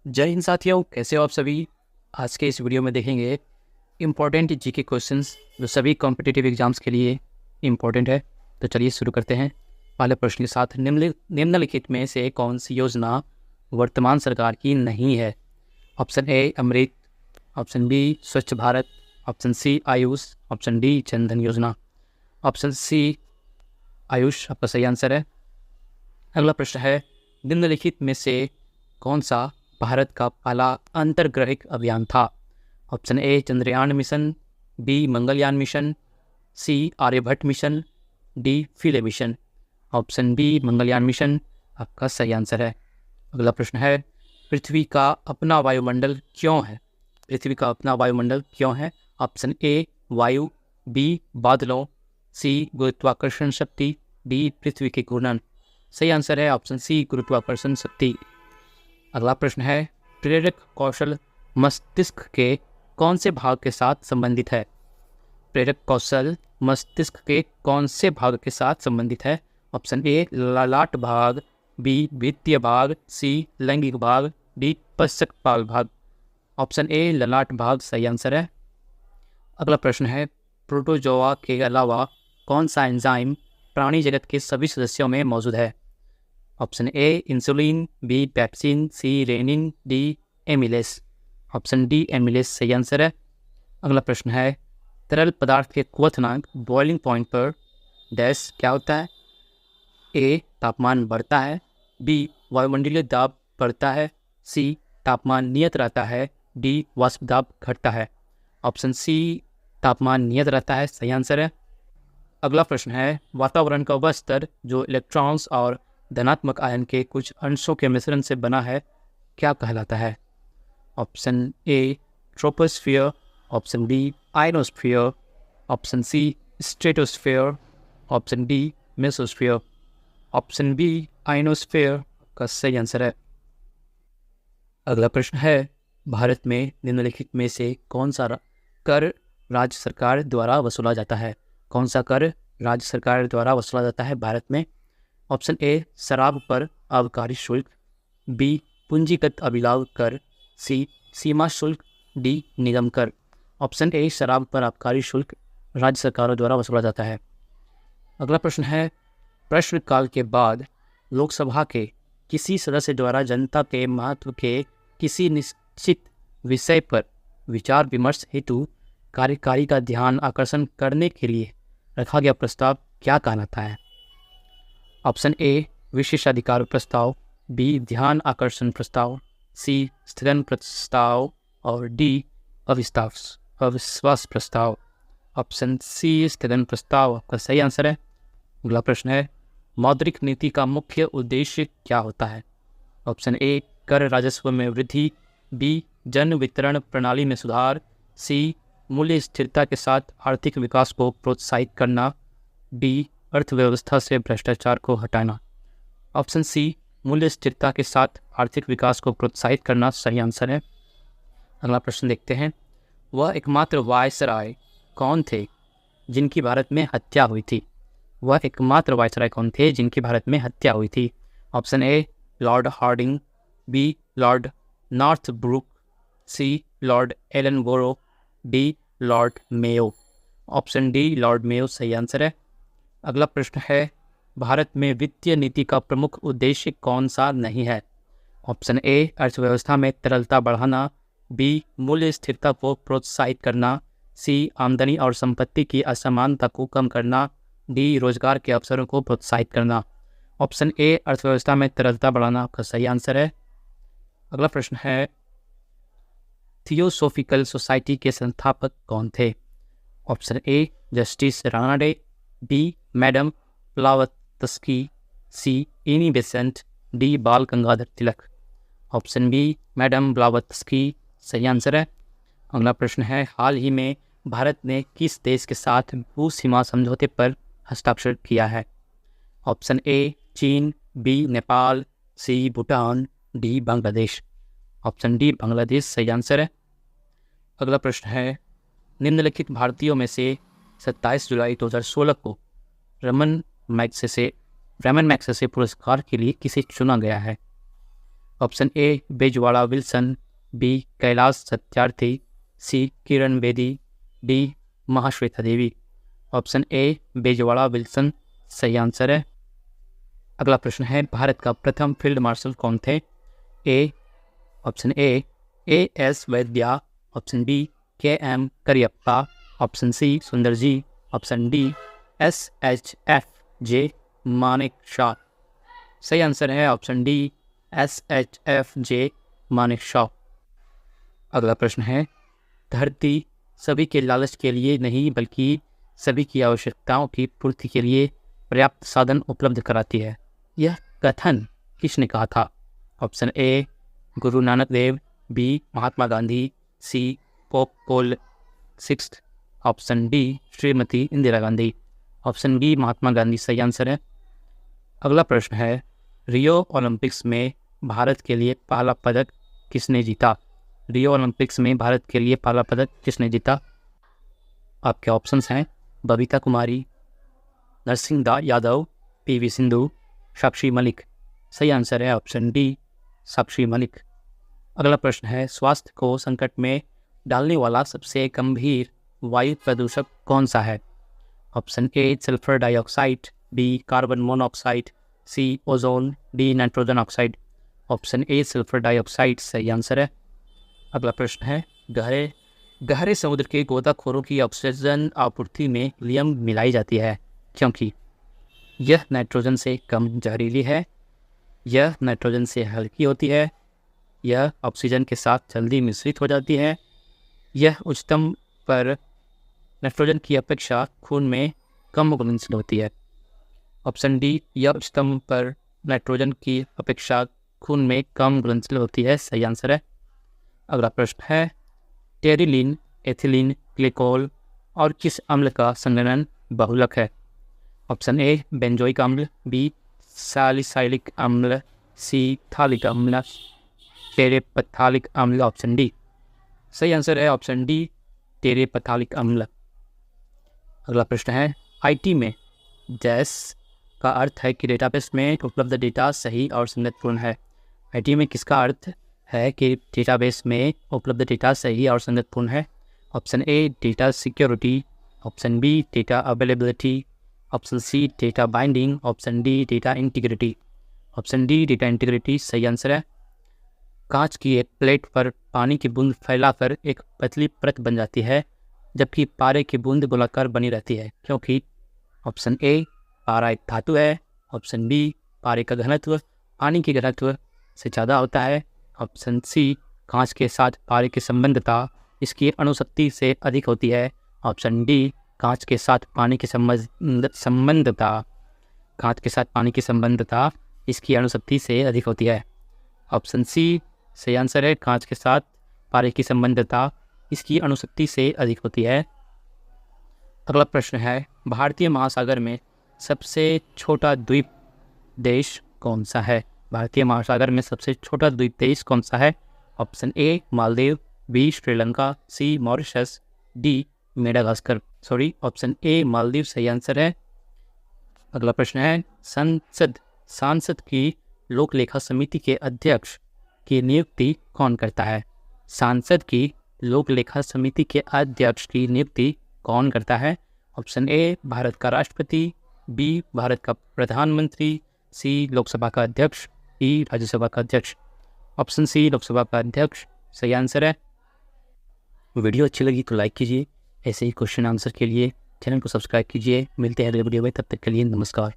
जय हिंद साथियों, कैसे हो आप सभी। आज के इस वीडियो में देखेंगे इम्पोर्टेंट जीके क्वेश्चंस जो सभी कॉम्पिटिटिव एग्जाम्स के लिए इम्पोर्टेंट है। तो चलिए शुरू करते हैं। पहले प्रश्न के साथ निम्नलिखित में से कौन सी योजना वर्तमान सरकार की नहीं है। Option A Amrit, option B Swachh Bharat, option C Ayush, option D Jandhan Yojana. Option C Ayush आपका सही आंसर है। अगला प्रश्न है, निम्नलिखित में से कौन सा भारत का पहला अंतर्ग्रहिक अभियान था। Option A Chandrayaan mission, B Mangalyaan mission, C Aryabhata mission, D Philae mission. Option B Mangalyaan mission आपका सही आंसर है। अगला प्रश्न है, पृथ्वी का अपना वायुमंडल क्यों है। पृथ्वी का अपना वायुमंडल क्यों है। ऑप्शन ए वायु, बी बादलों, सी गुरुत्वाकर्षण शक्ति, डी पृथ्वी के घूर्णन। सही आंसर है ऑप्शन सी गुरुत्वाकर्षण शक्ति। अगला प्रश्न है, प्रेरक कौशल मस्तिष्क के कौन से भाग के साथ संबंधित है। प्रेरक कौशल मस्तिष्क के कौन से भाग के साथ संबंधित है। ऑप्शन ए ललाट भाग, बी वित्तीय भाग, सी लैंगिक भाग, डी पश्चकपाल भाग। ऑप्शन ए ललाट भाग सही आंसर है। अगला प्रश्न है, प्रोटोजोआ के अलावा कौन सा एंजाइम प्राणी जगत के सभी सदस्यों में मौजूद है। Option A insulin, B pepsin, C rennin, D amylase. Option D amylase सही आंसर है। अगला प्रश्न है, तरल पदार्थ के क्वथनांक बॉइलिंग पॉइंट पर डैश क्या होता है। ए तापमान बढ़ता है, बी वायुमंडलीय दाब बढ़ता है, सी तापमान नियत रहता है, डी वाष्प दाब घटता है। ऑप्शन सी तापमान नियत रहता है सही आंसर है। अगला प्रश्न है, वातावरण का वह स्तर जो इलेक्ट्रॉन्स और धनात्मक आयन के कुछ अंशों के मिश्रण से बना है क्या कहलाता है। Option A troposphere, option B ionosphere, option C stratosphere, option D mesosphere. Option B ionosphere का सही आंसर है। अगला प्रश्न है, भारत में निम्नलिखित में से कौन सा कर राज्य सरकार द्वारा वसूला जाता है। कौन सा कर राज्य सरकार द्वारा वसूला जाता है भारत में। ऑप्शन ए शराब पर आबकारी शुल्क, बी पूंजीगत अभिलाव कर, सी सीमा शुल्क, डी निगम कर। ऑप्शन ए शराब पर आबकारी शुल्क राज्य सरकारों द्वारा वसूला जाता है। अगला प्रश्न है, प्रश्नकाल के बाद लोकसभा के किसी सदस्य द्वारा जनता के महत्व के किसी निश्चित विषय पर विचार विमर्श हेतु कार्यकारी का ध्यान आकर्षण करने के लिए रखा गया प्रस्ताव क्या कहलाता है। ऑप्शन ए विशेषाधिकार प्रस्ताव, बी ध्यान आकर्षण प्रस्ताव, सी स्थगन प्रस्ताव और डी अविश्वास प्रस्ताव। ऑप्शन सी स्थगन प्रस्ताव आपका सही आंसर है। अगला प्रश्न है, मौद्रिक नीति का मुख्य उद्देश्य क्या होता है। ऑप्शन ए कर राजस्व में वृद्धि, बी जन वितरण प्रणाली में सुधार, सी मूल्य स्थिरता के साथ आर्थिक विकास को प्रोत्साहित करना, डी अर्थव्यवस्था से भ्रष्टाचार को हटाना। ऑप्शन सी मूल्य स्थिरता के साथ आर्थिक विकास को प्रोत्साहित करना सही आंसर है। अगला प्रश्न देखते हैं, वह एकमात्र वायसराय कौन थे जिनकी भारत में हत्या हुई थी। वह एकमात्र वायसराय कौन थे जिनकी भारत में हत्या हुई थी। Option A Lord Hardinge, B Lord Northbrook, C Lord Ellenborough, D Lord Mayo. Option D Lord Mayo सही आंसर है। अगला प्रश्न है, भारत में वित्तीय नीति का प्रमुख उद्देश्य कौन सा नहीं है। ऑप्शन ए अर्थव्यवस्था में तरलता बढ़ाना, बी मूल्य स्थिरता को प्रोत्साहित करना, सी आमदनी और संपत्ति की असमानता को कम करना, डी रोजगार के अवसरों को प्रोत्साहित करना। ऑप्शन ए अर्थव्यवस्था में तरलता बढ़ाना आपका सही आंसर है। अगला प्रश्न है, थियोसोफिकल सोसाइटी के संस्थापक कौन थे। Option A Justice Ranade, B Madam Blavatsky, C Annie Besant, D Bal Gangadhar Tilak. Option B Madam Blavatsky सही आंसर है। अगला प्रश्न है, हाल ही में भारत ने किस देश के साथ भू सीमा समझौते पर हस्ताक्षर किया है। Option A China, B Nepal, C Bhutan, D Bangladesh. Option D Bangladesh सही आंसर है। अगला प्रश्न है, निम्नलिखित भारतीयों में से 27 जुलाई 2016 को रमन मैग्सेसे पुरस्कार के लिए किसे चुना गया है। Option A Bezwada Wilson, B Kailash Satyarthi, C Kiran Bedi, D Mahasweta Devi. Option A Bezwada Wilson सही आंसर है। अगला प्रश्न है, भारत का प्रथम फील्ड मार्शल कौन थे? Option A S Vaidya, option B KM Cariappa, option C Sundarji, option D SHF J Manekshaw. सही आंसर है option D SHF J Manekshaw. अगला प्रश्न है, धरती सभी के लालच के लिए नहीं बल्कि सभी की आवश्यकताओं की पूर्ति के लिए पर्याप्त साधन उपलब्ध कराती है, यह कथन किसने कहा था? Option A Guru Nanak Dev, B Mahatma Gandhi, C Pope Paul VI, option D Shrimati Indira Gandhi. Option B Mahatma Gandhi सही आंसर है। अगला प्रश्न है, रियो ओलंपिक्स में भारत के लिए पहला पदक किसने जीता? रियो ओलंपिक्स में भारत के लिए पहला पदक किसने जीता? आपके ऑप्शंस हैं बबीता कुमारी, नरसिंह यादव, PV सिंधु, साक्षी मलिक। सही आंसर है ऑप्शन डी साक्षी मलिक। अगला प्रश्न है, स्वास्थ्य को संकट में डालने वाला सबसे गंभीर वायु प्रदूषक कौन सा है? Option A sulphur dioxide, B carbon monoxide, C ozone, D nitrogen oxide. Option A sulphur dioxide सही आंसर है। अगला प्रश्न है, गहरे समुद्र के गोताखोरों की ऑक्सीजन आपूर्ति में हीलियम मिलाई जाती है क्योंकि यह नाइट्रोजन से कम जहरीली है, यह नाइट्रोजन से हल्की होती है, यह ऑक्सीजन के साथ जल्दी मिश्रित हो जाती है, यह उच्चतम पर नाइट्रोजन की अपेक्षा खून में कम घुलनशील होती है। ऑप्शन डी यह उच्चतम पर नाइट्रोजन की अपेक्षा खून में कम घुलनशील होती है सही आंसर है। अगला प्रश्न है, टेरिलीन, एथिलीन, ग्लिकोल और किस अम्ल का संघनन बहुलक है? ऑप्शन ए बेंजोइक अम्ल, बी सैलिसाइलिक अम्ल, सी थालिक अम्ल, टेरेपथालिक अम्ल। ऑप्शन डी सही आंसर है ऑप्शन डी टेरेपथालिक अम्ल। अगला प्रश्न है, IT में जैस का अर्थ है कि डेटाबेस में उपलब्ध डेटा सही और संगतपूर्ण है। IT में किसका अर्थ है कि डेटाबेस में उपलब्ध डेटा सही और संगतपूर्ण है? Option A data security, option B data availability, option C data binding, option D data integrity. Option D data integrity सही आंसर है। कांच की एक प्लेट पर पानी की बूंद फैलाकर एक पतली परत बन जाती है जबकि पारे की बूंद गोलाकार बनी रहती है क्योंकि? ऑप्शन ए पारा एक धातु है, ऑप्शन बी पारे का घनत्व पानी के घनत्व से ज़्यादा होता है, ऑप्शन सी कांच के साथ पारे की संबंधता इसकी अणुशक्ति से अधिक होती है, ऑप्शन डी कांच के साथ पानी की संबंधता इसकी अणुशक्ति से अधिक होती है। ऑप्शन सी सही आंसर है, कांच के साथ पारे की संबंधता इसकी अणुशक्ति से अधिक होती है। अगला प्रश्न है, भारतीय महासागर में सबसे छोटा द्वीप देश कौन सा है? भारतीय महासागर में सबसे छोटा द्वीप देश कौन सा है? Option A Maldives, B Sri Lanka, C Mauritius, D Madagascar. Option A Maldives सही आंसर है। अगला प्रश्न है, सांसद की लोक लेखा समिति के अध्यक्ष की नियुक्ति कौन करता है? सांसद की लोक लेखा समिति के अध्यक्ष की नियुक्ति कौन करता है? ऑप्शन ए भारत का राष्ट्रपति, बी भारत का प्रधानमंत्री, सी लोकसभा का अध्यक्ष, डी राज्यसभा का अध्यक्ष। ऑप्शन सी लोकसभा का अध्यक्ष सही आंसर है। वीडियो अच्छी लगी तो लाइक कीजिए, ऐसे ही क्वेश्चन आंसर के लिए चैनल को सब्सक्राइब कीजिए। मिलते हैं अगले वीडियो में, तब तक के लिए नमस्कार।